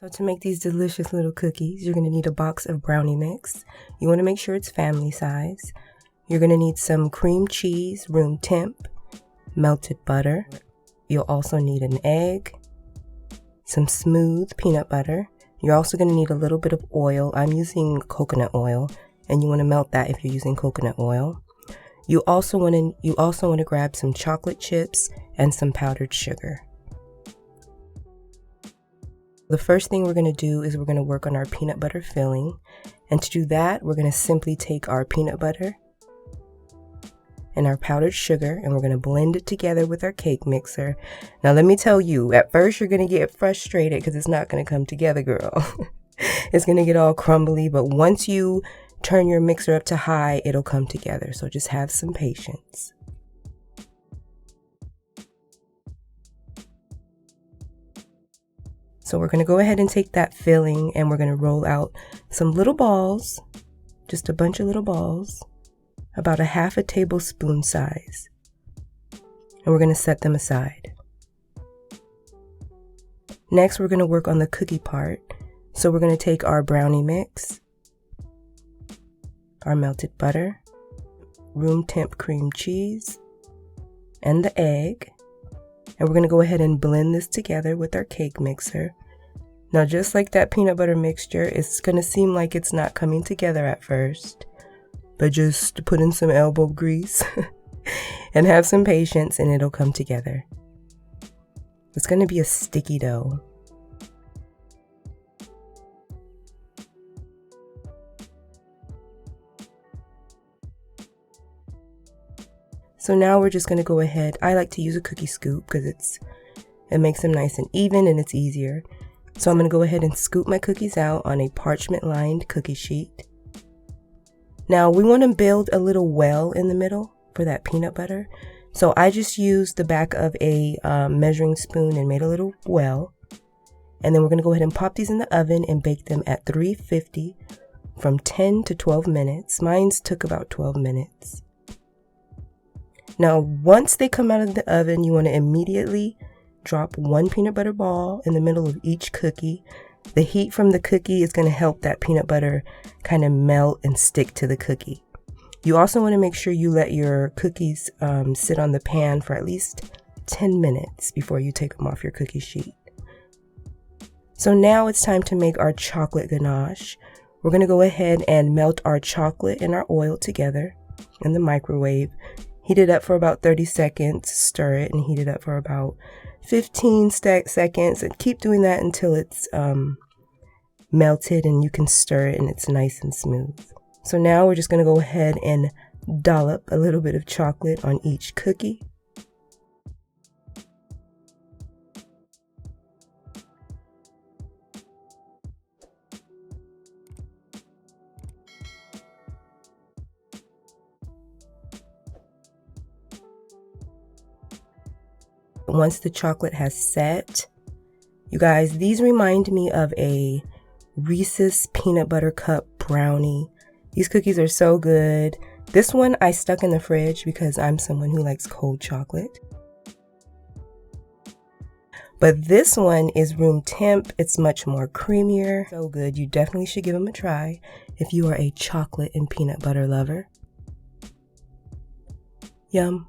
So to make these delicious little cookies, you're going to need a box of brownie mix. You want to make sure it's family size. You're going to need some cream cheese, room temp, melted butter. You'll also need an egg, some smooth peanut butter. You're also going to need a little bit of oil. I'm using coconut oil, and you want to melt that if you're using coconut oil. You also want to grab some chocolate chips and some powdered sugar. The first thing we're going to do is we're going to work on our peanut butter filling. And to do that, we're going to simply take our peanut butter and our powdered sugar, and we're going to blend it together with our cake mixer. Now, let me tell you, at first you're going to get frustrated because it's not going to come together, girl. It's going to get all crumbly, but once you turn your mixer up to high, it'll come together. So just have some patience. So we're going to go ahead and take that filling and we're going to roll out some little balls, just a bunch of little balls, about a half a tablespoon size. And we're going to set them aside. Next, we're going to work on the cookie part. So we're going to take our brownie mix, our melted butter, room temp cream cheese, and the egg. And we're going to go ahead and blend this together with our cake mixer. Now, just like that peanut butter mixture, it's going to seem like it's not coming together at first. But just put in some elbow grease and have some patience and it'll come together. It's going to be a sticky dough. So now we're just going to go ahead. I like to use a cookie scoop because it makes them nice and even and it's easier. So I'm going to go ahead and scoop my cookies out on a parchment lined cookie sheet. Now we want to build a little well in the middle for that peanut butter. So I just used the back of a measuring spoon and made a little well. And then we're going to go ahead and pop these in the oven and bake them at 350 from 10 to 12 minutes. Mine's took about 12 minutes. Now, once they come out of the oven, you want to immediately drop one peanut butter ball in the middle of each cookie. The heat from the cookie is going to help that peanut butter kind of melt and stick to the cookie. You also want to make sure you let your cookies sit on the pan for at least 10 minutes before you take them off your cookie sheet. So now it's time to make our chocolate ganache. We're going to go ahead and melt our chocolate and our oil together in the microwave. Heat it up for about 30 seconds, stir it, and heat it up for about 15 seconds. And keep doing that until it's melted and you can stir it and it's nice and smooth. So now we're just going to go ahead and dollop a little bit of chocolate on each cookie. Once the chocolate has set, you guys, these remind me of a Reese's peanut butter cup brownie. These cookies are so good. This one I stuck in the fridge because I'm someone who likes cold chocolate. But this one is room temp. It's much more creamier. So good. You definitely should give them a try if you are a chocolate and peanut butter lover. Yum.